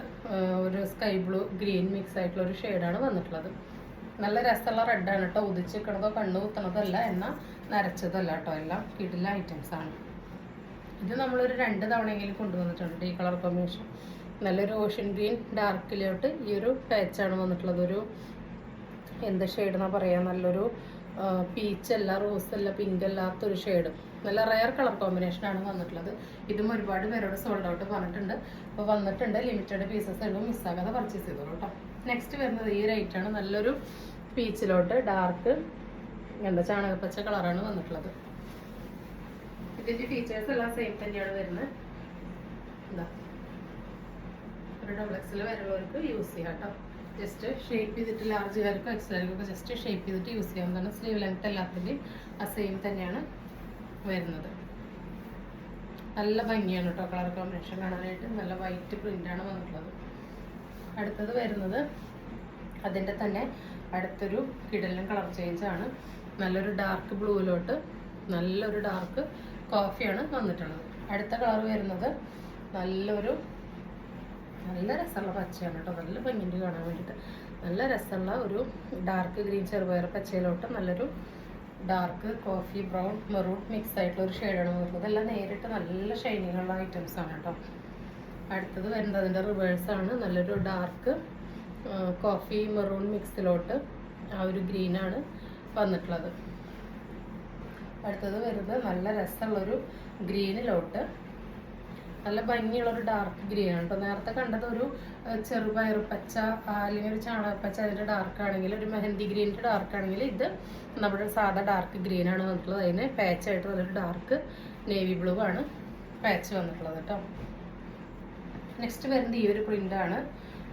Speaker 1: ഒരു സ്കൈ ബ്ലൂ ഗ്രീൻ മിക്സ് ആയിട്ടുള്ള ഒരു ഷെയ്ഡാണ് വന്നിട്ടുള്ളത്. നല്ല രസമുള്ള റെഡാണ് കേട്ടോ. ഉദിച്ച് നിൽക്കണതോ കണ്ണു കുത്തണതല്ല, എന്നാൽ നരച്ചതല്ല കേട്ടോ. എല്ലാം കിടില ഐറ്റംസാണ്. ഇത് നമ്മളൊരു 2 തവണയെങ്കിലും കൊണ്ടുവന്നിട്ടുണ്ട് ഈ കളർ കോമ്പിനേഷൻ. നല്ലൊരു ഓഷ്യൻ ഗ്രീൻ ഡാർക്കിലോട്ട് ഈ ഒരു പാച്ചാണ് വന്നിട്ടുള്ളത്. ഒരു എന്ത് ഷെയ്ഡെന്നാണ് പറയുക, നല്ലൊരു പീച്ചല്ല, റോസല്ല, പിങ്ക് അല്ലാത്തൊരു ഷെയ്ഡ്. നല്ല റയർ കളർ കോമ്പിനേഷനാണ് വന്നിട്ടുള്ളത്. ഇതും ഒരുപാട് പേരോട് സോൾഡ് ഔട്ട് പറഞ്ഞിട്ടുണ്ട്. അപ്പോൾ വന്നിട്ടുണ്ട്. ലിമിറ്റഡ് പീസസ് ഉള്ളൂ. മിസ്സാകാതെ പർച്ചേസ് ചെയ്തോളൂ കേട്ടോ. നെക്സ്റ്റ് വരുന്നത് ഈ ഒരു ഐറ്റാണ്. നല്ലൊരു പീച്ചിലോട്ട് ഡാർക്ക് എന്താ ചാണകപ്പച്ച കളറാണ് വന്നിട്ടുള്ളത്. ഇതിൻ്റെ ഫീച്ചേഴ്സ് എല്ലാം സെയിം തന്നെയാണ് വരുന്നത്. എന്താ ഒരു XXL വരുന്നവർക്ക് യൂസ് ചെയ്യാം കേട്ടോ. ജസ്റ്റ് ഷേപ്പ് ചെയ്തിട്ട് ലാർജുകാർക്കും എക്സലുകാർക്കൊക്കെ ജസ്റ്റ് ഷേപ്പ് ചെയ്തിട്ട് യൂസ് ചെയ്യാവുന്നതാണ്. സ്ലീവ് ലെങ്ത് എല്ലാത്തിൻ്റെയും ആ സെയിം തന്നെയാണ് വരുന്നത്. നല്ല ഭംഗിയാണ് കേട്ടോ കളർ കോമ്പിനേഷൻ കാണാനായിട്ട്. നല്ല വൈറ്റ് പ്രിൻ്റാണ് വന്നിട്ടുള്ളത്. അടുത്തത് വരുന്നത് അതിൻ്റെ തന്നെ അടുത്തൊരു കിടലൻ കളർ ചേഞ്ചാണ്. നല്ലൊരു ഡാർക്ക് ബ്ലൂവിലോട്ട് നല്ലൊരു ഡാർക്ക് കോഫിയാണ് വന്നിട്ടുള്ളത്. അടുത്ത കളർ വരുന്നത് നല്ല രസമുള്ള പച്ചയാണ് കേട്ടോ. നല്ല ഭംഗിയുണ്ട് കാണാൻ വേണ്ടിയിട്ട്. നല്ല രസമുള്ള ഒരു ഡാർക്ക് ഗ്രീൻ ചെറുപയർ പച്ചയിലോട്ട് നല്ലൊരു dark coffee brown maroon mix ആയിട്ടുള്ള ഒരു ഷെയ്ഡാണ് വരുന്നത്. എല്ലാം നേരിട്ട് നല്ല ഷൈനിങ് ഉള്ള ഐറ്റംസ് ആണ് കേട്ടോ. അടുത്തത് വരുന്നത് അതിൻ്റെ റിവേഴ്സാണ്. നല്ലൊരു ഡാർക്ക് കോഫി മെറൂൺ മിക്സിലോട്ട് ആ ഒരു ഗ്രീനാണ് വന്നിട്ടുള്ളത്. അടുത്തത് വരുന്നത് നല്ല രസമുള്ളൊരു ഗ്രീനിലോട്ട് നല്ല ഭംഗിയുള്ളൊരു ഡാർക്ക് ഗ്രീൻ ആണ് കേട്ടോ. നേരത്തെ കണ്ടത് ഒരു ചെറുപയർ പച്ച അല്ലെങ്കിൽ ഒരു ചാണകപ്പച്ച അതിൻ്റെ ഡാർക്ക് ആണെങ്കിൽ, ഒരു മെഹന്തി ഗ്രീനിൻ്റെ ഡാർക്ക് ആണെങ്കിൽ, ഇത് നമ്മുടെ സാധാ ഡാർക്ക് ഗ്രീൻ ആണ് വന്നിട്ടുള്ളത്. അതിന് പാച്ചായിട്ട് നല്ലൊരു ഡാർക്ക് നേവി ബ്ലൂ ആണ് പാച്ച് വന്നിട്ടുള്ളത് കേട്ടോ. നെക്സ്റ്റ് വരുന്നത് ഈ ഒരു പ്രിൻ്റാണ്.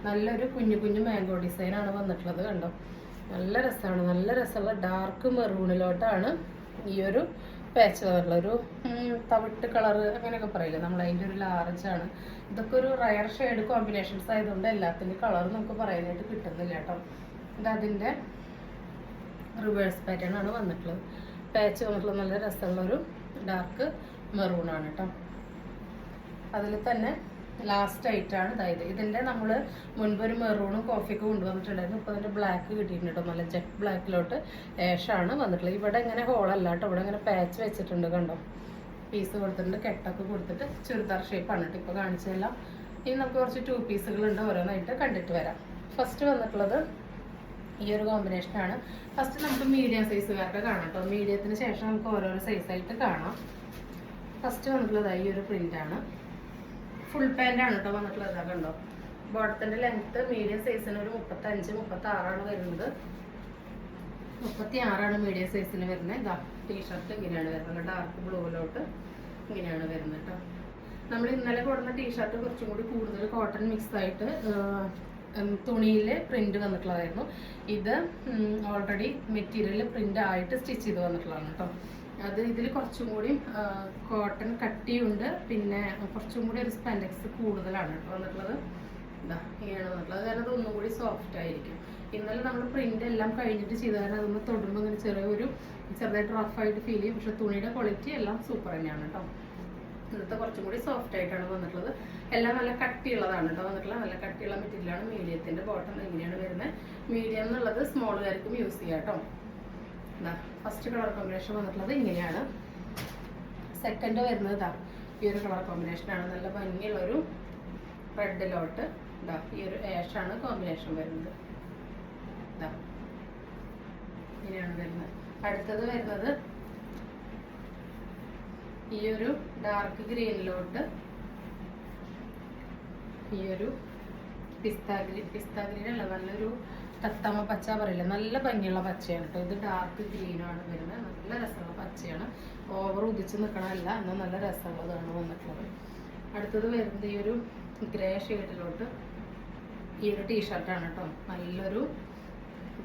Speaker 1: നല്ലൊരു കുഞ്ഞു മാംഗോ ഡിസൈനാണ് വന്നിട്ടുള്ളത്. കണ്ടോ നല്ല രസമാണ്. നല്ല രസമുള്ള ഡാർക്ക് മെറൂണിലോട്ടാണ് ഈ ഒരു പാച്ച് വന്നിട്ടുള്ള ഒരു തവിട്ട് കളറ് അങ്ങനെയൊക്കെ പറയില്ലേ നമ്മൾ, അതിൻ്റെ ഒരു ലാർജാണ്. ഇതൊക്കെ ഒരു റയർ ഷെയ്ഡ് കോമ്പിനേഷൻസ് ആയതുകൊണ്ട് എല്ലാത്തിൻ്റെ കളർ നമുക്ക് പറയാനായിട്ട് കിട്ടുന്നില്ല കേട്ടോ. ഇത് അതിൻ്റെ റിവേഴ്സ് പാറ്റേൺ ആണ് വന്നിട്ടുള്ളത്. പാച്ച് വന്നിട്ടുള്ള നല്ല രസമുള്ളൊരു ഡാർക്ക് മെറൂണാണ് കേട്ടോ. അതിൽ തന്നെ ലാസ്റ്റ് ആയിട്ടാണ് ഇതായത്. ഇതിൻ്റെ നമ്മൾ മുൻപൊരു മെറൂണും കോഫിയൊക്കെ കൊണ്ടുവന്നിട്ടുണ്ടായിരുന്നു. ഇപ്പോൾ അതിൻ്റെ ബ്ലാക്ക് കിട്ടിയിട്ടുണ്ട് കേട്ടോ. നല്ല ജെറ്റ് ബ്ലാക്കിലോട്ട് ഏഷാണ് വന്നിട്ടുള്ളത്. ഇവിടെ ഇങ്ങനെ ഹോളല്ല കേട്ടോ, ഇവിടെ ഇങ്ങനെ പാച്ച് വെച്ചിട്ടുണ്ട് കണ്ടോ. പീസ് കൊടുത്തിട്ടുണ്ട്, കെട്ടൊക്കെ കൊടുത്തിട്ട് ചുരിദാർ ഷേപ്പാണ് കേട്ടോ ഇപ്പോൾ കാണിച്ചതെല്ലാം. ഇനി നമുക്ക് കുറച്ച് 2 പീസുകളുണ്ട്, ഓരോന്നായിട്ട് കണ്ടിട്ട് വരാം. ഫസ്റ്റ് വന്നിട്ടുള്ളത് ഈ ഒരു കോമ്പിനേഷനാണ്. ഫസ്റ്റ് നമുക്ക് മീഡിയം സൈസുകാർക്ക് കാണാം കേട്ടോ. മീഡിയത്തിന് ശേഷം നമുക്ക് ഓരോരോ സൈസായിട്ട് കാണാം. ഫസ്റ്റ് വന്നിട്ടുള്ളത് ഈ ഒരു പ്രിൻ്റാണ്. ഫുൾ പാൻ്റാണ് കേട്ടോ വന്നിട്ടുള്ളത്. കണ്ടോ, ബോട്ടത്തിൻ്റെ ലെങ്ത്ത് മീഡിയം സൈസിന് ഒരു 35-36 വരുന്നത്. 36 മീഡിയം സൈസിന് വരുന്നത്. ഇതാ ടീഷർട്ട് ഇങ്ങനെയാണ് വരുന്നത്, ഡാർക്ക് ബ്ലൂവിലോട്ട് ഇങ്ങനെയാണ് വരുന്നത് കേട്ടോ. നമ്മൾ ഇന്നലെ കൊടുക്കുന്ന ടീഷർട്ട് കുറച്ചും കൂടി കൂടുതൽ കോട്ടൺ മിക്സ് ആയിട്ട് തുണിയിൽ പ്രിന്റ് വന്നിട്ടുള്ളതായിരുന്നു. ഇത് ഓൾറെഡി മെറ്റീരിയൽ പ്രിന്റ് ആയിട്ട് സ്റ്റിച്ച് ചെയ്ത് വന്നിട്ടുള്ളതാണ് കേട്ടോ. അത് ഇതിൽ കുറച്ചും കൂടി കോട്ടൺ കട്ടിയുണ്ട്, പിന്നെ കുറച്ചും കൂടി ഒരു സ്പാൻഡെക്സ് കൂടുതലാണ് കേട്ടോ വന്നിട്ടുള്ളത്. ഇതാ ഇങ്ങനെയാണ് വന്നിട്ടുള്ളത്. കാരണം അത് ഒന്നും കൂടി സോഫ്റ്റ് ആയിരിക്കും. ഇന്നലെ നമ്മൾ പ്രിന്റ് എല്ലാം കഴിഞ്ഞിട്ട് ചെയ്ത കാരണം അതൊന്ന് തൊടുമ്പോൾ ഇങ്ങനെ ചെറുതായിട്ട് റഫായിട്ട് ഫീൽ ചെയ്യും. പക്ഷെ തുണിയുടെ ക്വാളിറ്റി എല്ലാം സൂപ്പർ തന്നെയാണ് കേട്ടോ. ഇന്നത്തെ കുറച്ചും കൂടി സോഫ്റ്റ് ആയിട്ടാണ് വന്നിട്ടുള്ളത്. എല്ലാം നല്ല കട്ടിയുള്ളതാണ് കേട്ടോ വന്നിട്ടുള്ളത്. നല്ല കട്ടിയുള്ള മെറ്റീരിയലാണ്. മീഡിയത്തിൻ്റെ ബോട്ടം ഇങ്ങനെയാണ് വരുന്നത്. മീഡിയം എന്നുള്ളത് സ്മോളുകാർക്കും യൂസ് ചെയ്യാം കേട്ടോ. ഇതാ ഫസ്റ്റ് കളർ കോമ്പിനേഷൻ വന്നിട്ടുള്ളത് ഇങ്ങനെയാണ്. സെക്കൻഡ് വരുന്നത് ഇതാ ഈ ഒരു കളർ കോമ്പിനേഷനാണ്. നല്ല ഭംഗിയുള്ളൊരു റെഡിലോട്ട് ഇതാ ഈ ഒരു ആഷാണ് കോമ്പിനേഷൻ വരുന്നത്. ഇതാ ഇങ്ങനെയാണ് വരുന്നത്. അടുത്തത് വരുന്നത് ഈ ഒരു ഡാർക്ക് ഗ്രീനിലോട്ട് ഈ ഒരു പിസ്ത ഗ്രീൻ അല്ല, നല്ലൊരു തത്തമ്മ പച്ച പറയില്ല, നല്ല ഭംഗിയുള്ള പച്ചയാണ് കേട്ടോ. ഇത് ഡാർക്ക് ഗ്രീനാണ് വരുന്നത്. നല്ല രസമുള്ള പച്ചയാണ്. ഓവർ ഉദിച്ച് നിൽക്കണമല്ല, എന്നാൽ നല്ല രസമുള്ളതാണ് വന്നിട്ടുള്ളത്. അടുത്തത് വരുന്നത് ഈ ഒരു ഗ്രേ ഷെയ്ഡിലോട്ട് ഈ ഒരു ടീഷർട്ടാണ് കേട്ടോ. നല്ലൊരു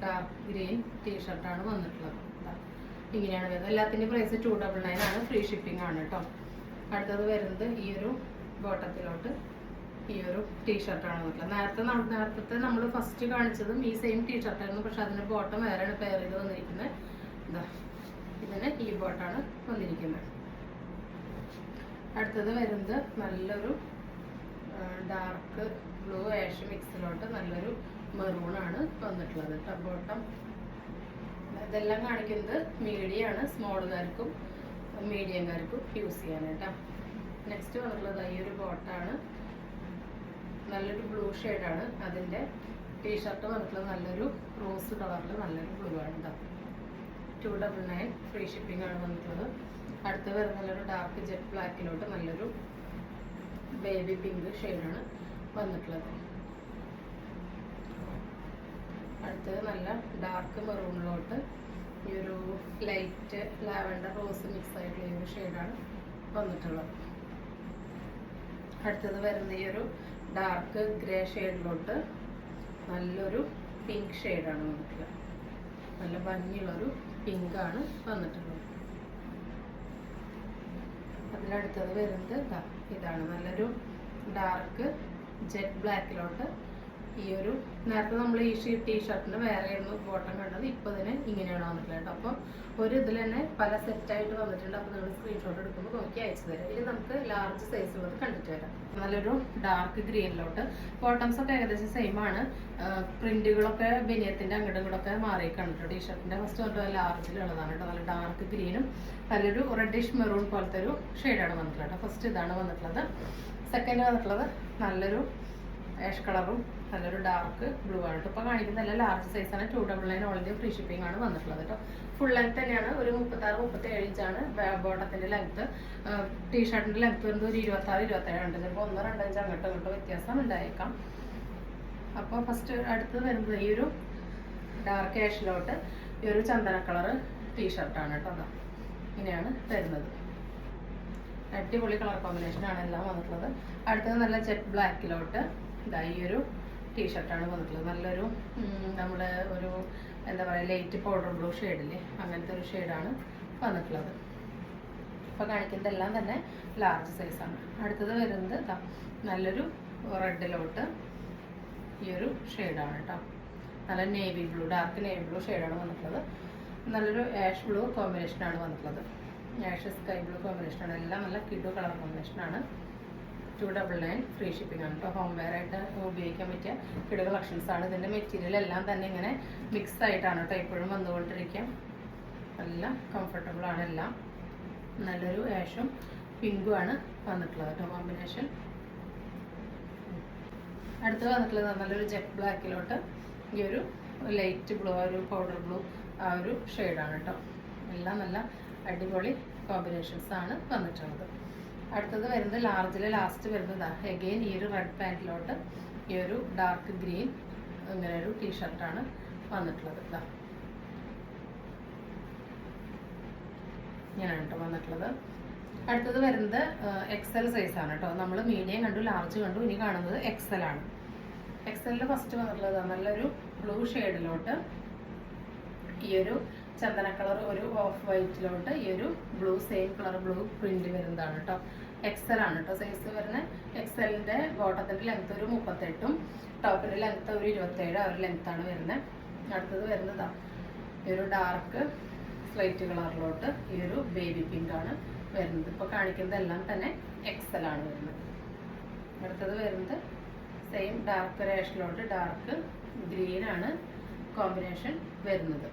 Speaker 1: ഡാർക്ക് ഗ്രീൻ ടീഷർട്ടാണ് വന്നിട്ടുള്ളത്. ഇങ്ങനെയാണ് വരുന്നത്. എല്ലാത്തിൻ്റെ പ്രൈസ് 299 ആണ്. ഫ്രീ ഷിപ്പിംഗ് ആണ് കേട്ടോ. അടുത്തത് വരുന്നത് ഈ ഒരു ബോട്ടത്തിലോട്ട് ഈ ഒരു ടീഷർട്ടാണ് വന്നിട്ടുള്ളത്. നേരത്തെ നമ്മൾ ഫസ്റ്റ് കാണിച്ചതും ഈ സെയിം ടീഷർട്ടായിരുന്നു, പക്ഷെ അതിന് ബോട്ടം വേറെയാണ് പെയർ ചെയ്ത് വന്നിരിക്കുന്നത്. ഇതാ ഇതിന് ഈ ബോട്ടാണ് വന്നിരിക്കുന്നത്. അടുത്തത് വരുന്നത് നല്ലൊരു ഡാർക്ക് ബ്ലൂ ആഷ് മിക്സിലോട്ട് നല്ലൊരു മെറൂണാണ് വന്നിട്ടുള്ളത് കേട്ടോ ബോട്ടം. ഇതെല്ലാം കാണിക്കുന്നത് മീഡിയമാണ്, സ്മോളുകാർക്കും മീഡിയംകാർക്കും യൂസ് ചെയ്യാനായിട്ടാ. നെക്സ്റ്റ് വന്നിട്ടുള്ളത് ഈ ഒരു ബോട്ടാണ്. നല്ലൊരു ബ്ലൂ ഷെയ്ഡാണ്. അതിൻ്റെ ടീഷർട്ട് വന്നിട്ടുള്ളത് നല്ലൊരു റോസ് കളറിൽ നല്ലൊരു ബ്ലൂ ആണ് കേട്ടോ. 299 ഫ്രീ ഷിപ്പിംഗ് ആണ് വന്നിട്ടുള്ളത്. അടുത്ത് വരുന്ന നല്ലൊരു ഡാർക്ക് ജെറ്റ് ബ്ലാക്കിലോട്ട് നല്ലൊരു ബേബി പിങ്ക് ഷെയ്ഡാണ് വന്നിട്ടുള്ളത്. അടുത്തത് നല്ല ഡാർക്ക് മെറൂണിലോട്ട് ഈ ഒരു ലൈറ്റ് ലാവൻഡർ റോസ് മിക്സ് ആയിട്ടുള്ള ഈ ഒരു ഷെയ്ഡാണ് വന്നിട്ടുള്ളത്. അടുത്തത് വരുന്ന ഈ ഒരു ഡാർക്ക് ഗ്രേ ഷെയ്ഡിലോട്ട് നല്ലൊരു പിങ്ക് ഷെയ്ഡാണ് വന്നിട്ടുള്ളത്. നല്ല ഭംഗിയുള്ളൊരു പിങ്കാണ് വന്നിട്ടുള്ളത്. അതിനടുത്തത് വരുന്നത് ഇതാണ് നല്ലൊരു ഡാർക്ക് ജെറ്റ് ബ്ലാക്കിലോട്ട് ഈ ഒരു നേരത്തെ നമ്മൾ ഈ ടീഷർട്ടിന് വേറെ ആയിരുന്നു ബോട്ടം കണ്ടത്. ഇപ്പോൾ ഇതിന് ഇങ്ങനെയാണ് വന്നിട്ടുള്ളത് കേട്ടോ. അപ്പം ഒരു ഇതിൽ തന്നെ പല സെറ്റായിട്ട് വന്നിട്ടുണ്ട്. അപ്പോൾ നിങ്ങൾ സ്ക്രീൻഷോട്ട് എടുക്കുമ്പോൾ നോക്കി അയച്ചു തരാം. ഇതിൽ നമുക്ക് ലാർജ് സൈസുള്ളത് കണ്ടിട്ട് വരാം. നല്ലൊരു ഡാർക്ക് ഗ്രീനിലോട്ട് ബോട്ടംസ് ഒക്കെ ഏകദേശം സെയിം ആണ്. പ്രിന്റുകളൊക്കെ ബനിയത്തിൻ്റെ അങ്ങോട്ടും ഇങ്ങോട്ടൊക്കെ മാറി കണ്ടിട്ടുണ്ട്. ടീഷർട്ടിൻ്റെ ഫസ്റ്റ് തൊട്ട് ലാർജിലുള്ളതാണ് കേട്ടോ. നല്ല ഡാർക്ക് ഗ്രീനും നല്ലൊരു റെഡിഷ് മെറൂൺ പോലത്തെ ഒരു ഷെയ്ഡാണ് വന്നിട്ടുള്ളത് കേട്ടോ. ഫസ്റ്റ് ഇതാണ് വന്നിട്ടുള്ളത്. സെക്കൻഡ് വന്നിട്ടുള്ളത് നല്ലൊരു ആഷ് കളറും നല്ലൊരു ഡാർക്ക് ബ്ലൂ ആണ് കേട്ടോ. ഇപ്പോൾ കാണിക്കുന്ന എല്ലാം ലാർജ് സൈസാണ്. 299 ഓൾ ഇന്ത്യ ഫ്രീ ഷിപ്പിംഗ് ആണ് വന്നിട്ടുള്ളത് കേട്ടോ. ഫുൾ ലെങ്ത് തന്നെയാണ്. ഒരു 36-37 ഇഞ്ചാണ് ബോട്ടത്തിൻ്റെ ലെങ്ത്ത്. ടീഷർട്ടിൻ്റെ ലെങ്ത്ത് വരുന്നത് ഒരു 26-27 ഉണ്ട്. ചിലപ്പോൾ 1-2 ഇഞ്ച് അങ്ങോട്ടും ഇങ്ങോട്ടും വ്യത്യാസം ഉണ്ടായേക്കാം. അപ്പോൾ ഫസ്റ്റ് അടുത്ത് വരുന്നത് ഈ ഒരു ഡാർക്ക് ആഷിലോട്ട് ഈ ഒരു ചന്ദന കളറ് ടീഷർട്ടാണ് കേട്ടോ. അതാ ഇങ്ങനെയാണ് തരുന്നത്. അടിപൊളി കളർ കോമ്പിനേഷനാണ് എല്ലാം വന്നിട്ടുള്ളത്. അടുത്തത് നല്ല ജെറ്റ് ബ്ലാക്കിലോട്ട് ഇതാ ഈ ഒരു ടീഷർട്ടാണ് വന്നിട്ടുള്ളത്. നല്ലൊരു നമ്മുടെ ഒരു എന്താ പറയുക ലൈറ്റ് പൗഡർ ബ്ലൂ ഷെയ്ഡില്ലേ അങ്ങനത്തെ ഒരു ഷെയ്ഡാണ് വന്നിട്ടുള്ളത്. ഇപ്പോൾ കാണിക്കുന്നതെല്ലാം തന്നെ ലാർജ് സൈസാണ്. അടുത്തത് വരുന്നത് നല്ലൊരു റെഡിലോട്ട് ഈ ഒരു ഷെയ്ഡാണ് കേട്ടോ. നല്ല navy blue dark navy blue ഷെയ്ഡാണ് വന്നിട്ടുള്ളത്. നല്ലൊരു ആഷ് ബ്ലൂ കോമ്പിനേഷനാണ് വന്നിട്ടുള്ളത്. ആഷ് സ്കൈ ബ്ലൂ കോമ്പിനേഷനാണ്. എല്ലാം നല്ല കിഡു കളർ കോമ്പിനേഷനാണ്. 299 ഫ്രീ ഷിപ്പിംഗ് ആണ് കേട്ടോ. ഹോം വെയർ ആയിട്ട് ഉപയോഗിക്കാൻ പറ്റിയ കിഡ് കളക്ഷൻസ് ആണ്. ഇതിൻ്റെ മെറ്റീരിയൽ എല്ലാം തന്നെ ഇങ്ങനെ മിക്സ് ആയിട്ടാണ് കേട്ടോ എപ്പോഴും വന്നുകൊണ്ടിരിക്കാം. നല്ല കംഫർട്ടബിൾ ആണ് എല്ലാം. നല്ലൊരു ആഷും പിങ്കും ആണ് വന്നിട്ടുള്ളത് കേട്ടോ കോമ്പിനേഷൻ. അടുത്ത് വന്നിട്ടുള്ളത് നല്ലൊരു ജെറ്റ് ബ്ലാക്കിലോട്ട് ഈ ഒരു ലൈറ്റ് ബ്ലൂ, ഒരു പൗഡർ ബ്ലൂ, ആ ഒരു ഷെയ്ഡാണ് കേട്ടോ. എല്ലാം നല്ല അടിപൊളി കോമ്പിനേഷൻസ് ആണ് വന്നിട്ടുള്ളത്. അടുത്തത് വരുന്നത് ലാർജിൽ ലാസ്റ്റ് വരുന്നത് എഗെയിൻ ഈ ഒരു റെഡ് പാൻറ്റിലോട്ട് ഈ ഒരു ഡാർക്ക് ഗ്രീൻ ഇങ്ങനെ ഒരു ടീഷർട്ടാണ് വന്നിട്ടുള്ളത്. ഇതാ ഇങ്ങനെയാണ് കേട്ടോ വന്നിട്ടുള്ളത്. അടുത്തത് വരുന്നത് എക്സൽ സൈസ് ആണ് കേട്ടോ. നമ്മൾ മീഡിയം കണ്ടു, ലാർജ് കണ്ടു, ഇനി കാണുന്നത് എക്സൽ ആണ്. എക്സലിൽ ഫസ്റ്റ് വന്നിട്ടുള്ളത് നല്ലൊരു ബ്ലൂ ഷെയ്ഡിലോട്ട് ഈ ഒരു ചന്ദന കളർ, ഒരു ഓഫ് വൈറ്റിലോട്ട് ഈ ഒരു blue, same colour blue print വരുന്നതാണ് കേട്ടോ. എക്സൽ ആണ് കേട്ടോ സൈസ് വരുന്നത്. എക്സലിന്റെ ബോട്ടത്തിന്റെ ലെങ്ത് ഒരു 38ഉം ടോപ്പിന്റെ ലെങ്ത് ഒരു 27 ആ ഒരു ലെങ്ത് ആണ് വരുന്നത്. അടുത്തത് വരുന്നത് ഈ ഒരു ഡാർക്ക് സ്ലൈറ്റ് കളറിലോട്ട് ഈ ഒരു ബേബി പിങ്ക് ആണ് വരുന്നത്. ഇപ്പോൾ കാണിക്കുന്നതെല്ലാം തന്നെ എക്സൽ ആണ് വരുന്നത്. അടുത്തത് വരുന്നത് സെയിം ഡാർക്ക് റേഷിലോട്ട് ഡാർക്ക് ഗ്രീൻ ആണ് കോമ്പിനേഷൻ വരുന്നത്.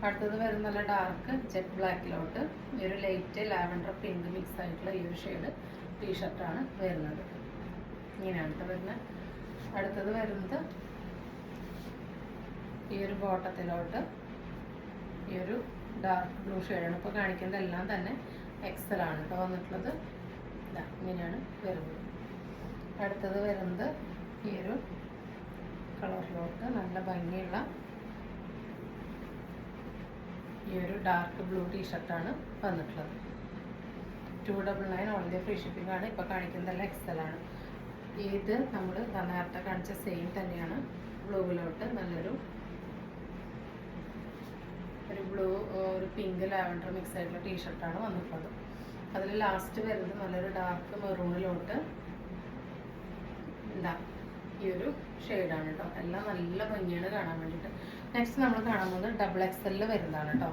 Speaker 1: അടുത്തത് വരുന്ന നല്ല ഡാർക്ക് ജെറ്റ് ബ്ലാക്കിലോട്ട് ഈ ഒരു ലൈറ്റ് ലാവൻഡർ പിങ്ക് മിക്സ് ആയിട്ടുള്ള ഈ ഒരു ഷെയ്ഡ് ടീഷർട്ടാണ് വരുന്നത്. ഇങ്ങനെയാണ് കേട്ടോ വരുന്നത്. അടുത്തത് വരുന്നത് ഈ ഒരു ബോട്ടത്തിലോട്ട് ഈ ഒരു ഡാർക്ക് ബ്ലൂ ഷെയ്ഡാണ്. ഇപ്പോൾ കാണിക്കുന്നതെല്ലാം തന്നെ എക്സൽ ആണ് കേട്ടോ വന്നിട്ടുള്ളത്. ഇങ്ങനെയാണ് വരുന്നത്. അടുത്തത് വരുന്നത് ഈ ഒരു കളറിലോട്ട് നല്ല ഭംഗിയുള്ള ഈ ഒരു ഡാർക്ക് ബ്ലൂ ടീഷർട്ടാണ് വന്നിട്ടുള്ളത്. 299 ഓൺലി ഫ്രീ ഷിപ്പിംഗ് ആണ്. ഇപ്പോൾ കാണിക്കുന്നതെല്ലാം എക്സൽ ആണ്. ഇത് നമ്മൾ നേരത്തെ കാണിച്ച സെയിം തന്നെയാണ്. ബ്ലൂവിലോട്ട് നല്ലൊരു ബ്ലൂ, ഒരു പിങ്ക് ലാവൻഡർ മിക്സ് ആയിട്ടുള്ള ടീഷർട്ടാണ് വന്നിട്ടുള്ളത്. അതിൽ ലാസ്റ്റ് വരുന്നത് നല്ലൊരു ഡാർക്ക് മെറൂണിലോട്ട് എന്താ ഈ ഒരു ഷെയ്ഡാണ് കേട്ടോ. എല്ലാം നല്ല ഭംഗിയാണ് കാണാൻ വേണ്ടിയിട്ട്. നെക്സ്റ്റ് നമ്മൾ കാണാൻ പോകുന്നത് ഡബിൾ എക്സലിൽ വരുന്നതാണ് കേട്ടോ.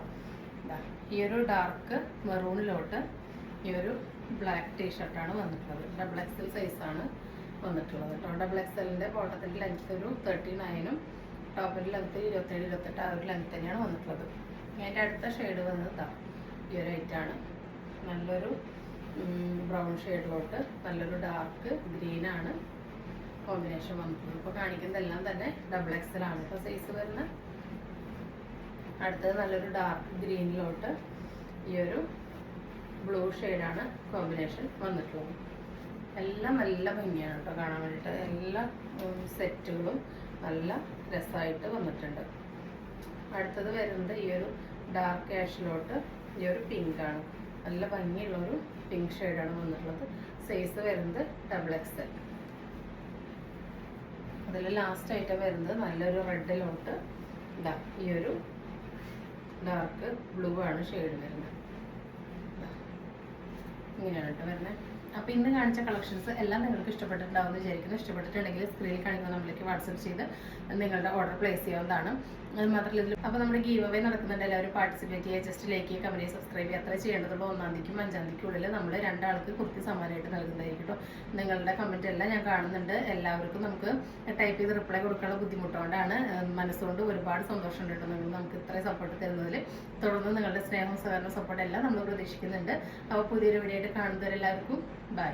Speaker 1: ഈ ഒരു ഡാർക്ക് മെറൂണിലോട്ട് ഈ ഒരു ബ്ലാക്ക് ടീഷർട്ടാണ് വന്നിട്ടുള്ളത്. ഡബിൾ എക്സൽ സൈസാണ് വന്നിട്ടുള്ളത് കേട്ടോ. ഡബിൾ എക്സലിൻ്റെ ബോട്ടത്തിൻ്റെ ലെങ്ത് ഒരു 39ഉം ടോപ്പിൻ്റെ ലെങ്ത് 27, 28 ആ ഒരു ലെങ്ത് തന്നെയാണ് വന്നിട്ടുള്ളത്. അതിൻ്റെ അടുത്ത ഷെയ്ഡ് വന്നത് ഈ ഒരു ഐറ്റാണ്. നല്ലൊരു ബ്രൗൺ ഷെയ്ഡിലോട്ട് നല്ലൊരു ഡാർക്ക് ഗ്രീനാണ് കോമ്പിനേഷൻ വന്നിട്ടുള്ളത്. ഇപ്പോൾ കാണിക്കുന്നതെല്ലാം തന്നെ ഡബിൾ എക്സൽ ആണ് ഇപ്പോൾ സൈസ് വരുന്നത്. അടുത്തത് നല്ലൊരു ഡാർക്ക് ഗ്രീനിലോട്ട് ഈ ഒരു ബ്ലൂ ഷെയ്ഡാണ് കോമ്പിനേഷൻ വന്നിട്ടുള്ളത്. എല്ലാം നല്ല ഭംഗിയാണ് കേട്ടോ കാണാൻ വേണ്ടിയിട്ട്. എല്ലാ സെറ്റുകളും നല്ല രസമായിട്ട് വന്നിട്ടുണ്ട്. അടുത്തത് വരുന്നത് ഈ ഒരു ഡാർക്ക് ആഷിലോട്ട് ഈ ഒരു പിങ്കാണ്. നല്ല ഭംഗിയുള്ളൊരു പിങ്ക് ഷെയ്ഡാണ് വന്നിട്ടുള്ളത്. സൈസ് വരുന്നത് ഡബിൾ എക്സൽ. അതിൽ ലാസ്റ്റ് ആയിട്ട് വരുന്നത് നല്ലൊരു റെഡിലോട്ട് ഇതാ ഈ ഒരു ഡാർക്ക് ബ്ലൂ ആണ് ഷെയ്ഡ് വരുന്നത്. ഇങ്ങനെയാണ് കേട്ടോ വരുന്നത്. അപ്പോൾ ഇന്ന് കാണിച്ച കളക്ഷൻസ് എല്ലാം നിങ്ങൾക്ക് ഇഷ്ടപ്പെട്ടിട്ടുണ്ടാവുമെന്ന് വിചാരിക്കുന്നു. ഇഷ്ടപ്പെട്ടിട്ടുണ്ടെങ്കിൽ സ്ക്രീനിൽ കാണിക്കുന്ന നമ്പറിലേക്ക് വാട്സപ്പ് ചെയ്ത് നിങ്ങളുടെ ഓർഡർ പ്ലേസ് ചെയ്യാവുന്നതാണ്. അത് മാത്രമല്ല ഇതിൽ അപ്പോൾ നമ്മുടെ ഗീവ് അവേ നടക്കുന്നുണ്ട്. എല്ലാവരും പാർട്ടിസിപ്പേറ്റ് ചെയ്യുക. ജസ്റ്റ് ലൈക്ക് ചെയ്യുക, കമൻറ്റ് ചെയ്യുക, സബ്സ്ക്രൈബ് ചെയ്യുക. അത്ര ചെയ്യേണ്ടതുള്ളൂ. 1-ാം തീയതിക്കും 5-ാം തീയതിക്കുള്ളിൽ നമ്മൾ 2 ആൾക്ക് കുർത്തി സമ്മാനമായിട്ട് നൽകുന്നതായിരിക്കും കേട്ടോ. നിങ്ങളുടെ കമൻറ്റ് എല്ലാം ഞാൻ കാണുന്നുണ്ട്. എല്ലാവർക്കും നമുക്ക് ടൈപ്പ് ചെയ്ത് റിപ്ലൈ കൊടുക്കാനുള്ള ബുദ്ധിമുട്ടുകൊണ്ടാണ്. മനസ്സുകൊണ്ട് ഒരുപാട് സന്തോഷമുണ്ട് കേട്ടോ. നിങ്ങൾ നമുക്ക് ഇത്രയും സപ്പോർട്ട് തരുന്നതിൽ. തുടർന്ന് നിങ്ങളുടെ സ്നേഹവും സഹകരണവും സപ്പോർട്ട് എല്ലാം നമ്മൾ പ്രതീക്ഷിക്കുന്നുണ്ട്. അപ്പോൾ പുതിയൊരു വീഡിയോ ആയിട്ട് കാണുന്നവരെല്ലാവർക്കും ബൈ.